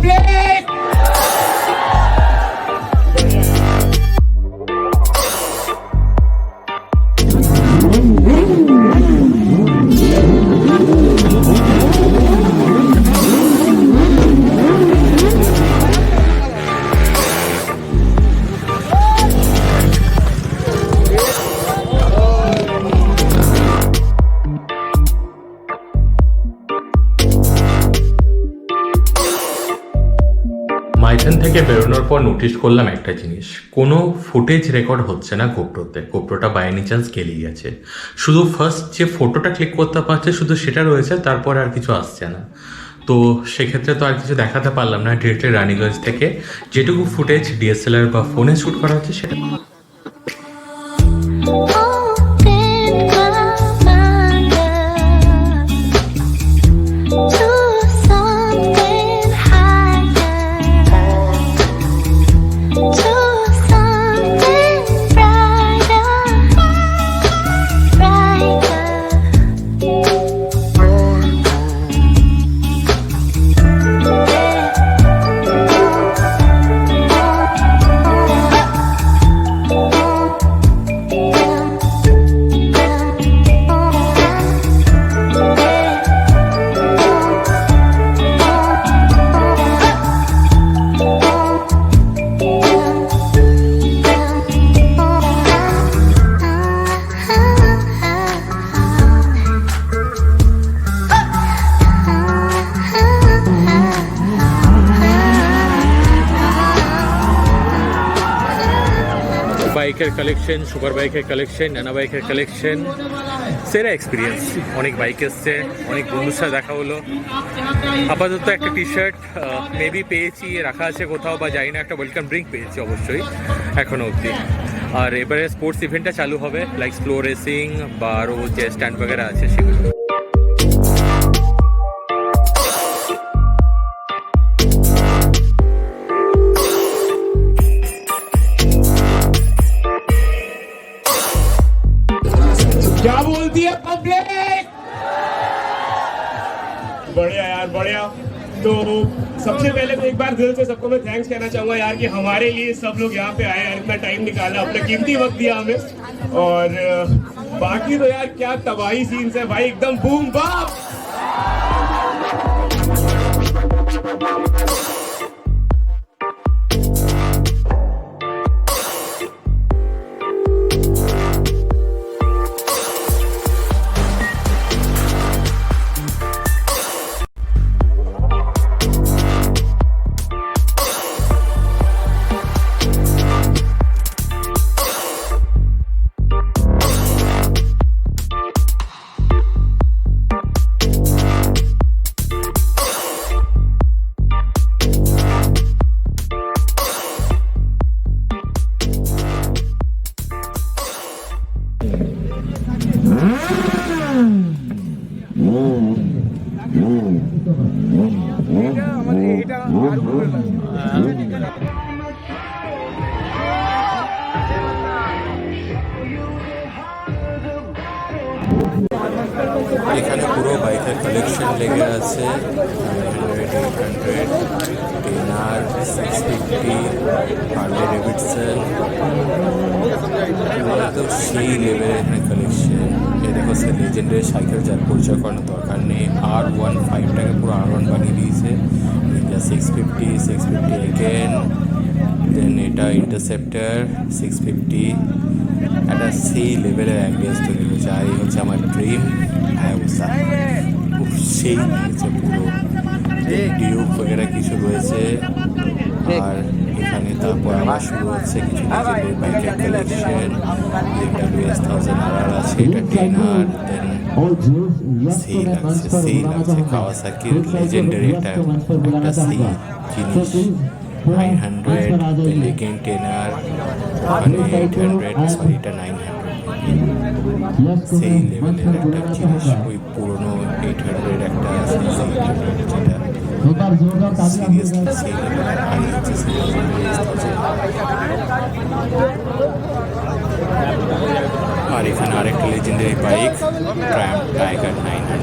public! Maithon থেকে বেরোনোর পর নোটিস করলাম একটা জিনিস, কোনো ফুটেজ রেকর্ড হচ্ছে না গোপ্রোটা বাই এনি চান্স গেলেই গেছে। শুধু ফার্স্ট যে ফটোটা ক্লিক করতে পারছে শুধু সেটা রয়েছে, তারপর আর কিছু আসছে না। তো সেক্ষেত্রে তো আর কিছু দেখাতে পারলাম না। ডিরেক্টলি রানীগঞ্জ থেকে যেটুকু ফুটেজ ডিএসএলআর বা ফোনে শ্যুট করা হচ্ছে সেটা বাইকের কালেকশন, সুপার বাইকের কালেকশন, নানা বাইকের কালেকশন, সেরা এক্সপিরিয়েন্স। অনেক বাইক এসছে, অনেক বন্ধুর সাথে দেখা হলো। আপাতত একটা টি শার্ট মেবি পেয়েছি, রাখা আছে কোথাও বা যাই না, একটা ওয়েলকাম ড্রিঙ্ক পেয়েছি অবশ্যই এখনও অবধি। আর এবারে স্পোর্টস ইভেন্টটা চালু হবে, লাইক স্লো রেসিং বা আরও যে স্ট্যান্ড বগেরা আছে সেগুলো। क्या बोलती है पब्लिक? बढ़िया यार, बढ़िया। तो सबसे पहले तो एक बार दिल से सबको मैं थैंक्स कहना चाहूँगा यार कि हमारे लिए सब लोग यहाँ पे आए यार, इतना टाइम निकाला, अपना कीमती वक्त दिया हमें। और बाकी तो यार क्या तबाही सीन्स है भाई, एकदम बूम बाप। এখানে পুরো বাইকের কালেকশন লেগে আছে, 650 হার্লে ডেভিডসন, তো সেই লেভেলের এখানে কালেকশন। এ দেখো সে লেজেন্ডের সাইকেল, যার পরিচয় করানোর দরকার নেই। R15টাকে পুরো R1 বানিয়ে দিয়েছে। এটা 650 এগেন, দেন এটা ইন্টারসেপ্টার 650, একটা সেই লেভেলের অ্যাম্বিয়েন্স তৈরি হয়েছে। আর এই হচ্ছে আমার ড্রিম হায়াবুসা, খুব সেই হয়েছে পুরো। ডিউক বগেরা কিছু রয়েছে। আর এখানে তারপর আবার শুরু হচ্ছে কিছু লেজেন্ডের বাইকের কালেকশন। WS 1000RR আছে, এটা 10R। দেন সেই লাগছে কাওয়াসাকির লেজেন্ডারি একটা সেই জিনিস 900, দেন এগেন 10R, মানে 800, সরি এটা 900। সেই লেভেলের একটা জিনিস, ওই পুরোনো 800 একটা যেটা সিরিয়াসলি সেই লেভেলের হাই হচ্ছে। আর এখানে আরেকটা লেজেন্ডারি বাইক ট্রায়াম্প টাইগার 900।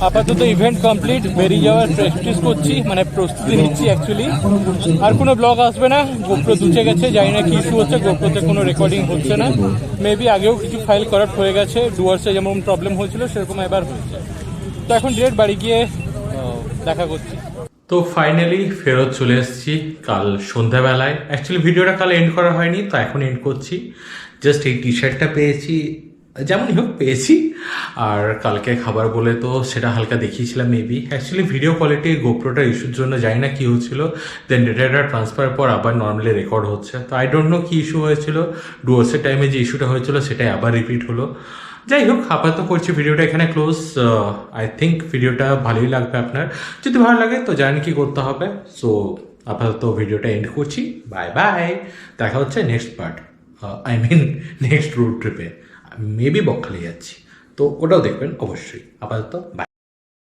আপাতত ইভেন্ট কমপ্লিট, বেরিয়ে যাওয়ার প্র্যাকটিস করছি, মানে প্রস্তুতি নিচ্ছি অ্যাকচুয়ালি। আর কোনো ব্লগ আসবে না, গোপ্রো দুচে গেছে, জানি না কি ইস্যু হচ্ছে, গোপ্রোতে কোনো রেকর্ডিং হচ্ছে না। মেবি আগেও কিছু ফাইল করাপ্ট হয়ে গেছে, ডুয়ার্সে যেমন প্রবলেম হয়েছিল সেরকম এবার হয়েছে। তো এখন ডিরেক্ট বাড়ি গিয়ে দেখা করছি। তো ফাইনালি ফেরত চলে এসেছি কাল সন্ধ্যাবেলায়। অ্যাকচুয়ালি ভিডিওটা কাল এন্ড করা হয়নি, তো এখন এন্ড করছি। জাস্ট এই টি শার্টটা পেয়েছি, যেমনই হোক পেয়েছি। আর কালকে খাবার বলে তো সেটা হালকা দেখিয়েছিলাম মেবি। অ্যাকচুয়ালি ভিডিও কোয়ালিটি গোপ্রোটার ইস্যুর জন্য জানি না কী হচ্ছিল, দেন ডেটাটা ট্রান্সফার পর আবার নর্মালি রেকর্ড হচ্ছে। তো আই ডোন্ট নো কী ইস্যু হয়েছিল, ডুয়ার্সের টাইমে যে ইস্যুটা হয়েছিল সেটাই আবার রিপিট হলো। যাই হোক, আপাতত করছি ভিডিওটা এখানে ক্লোজ। আই থিঙ্ক ভিডিওটা ভালোই লাগবে আপনার। যদি ভালো লাগে তো জানেন কি করতে হবে। সো আপাতত ভিডিওটা এন্ড করছি। বাই বাই, দেখা হচ্ছে next part, I mean next road ট্রিপে। মেবি বকখালি যাচ্ছি, তো ওটাও দেখবেন অবশ্যই। আপাতত বাই।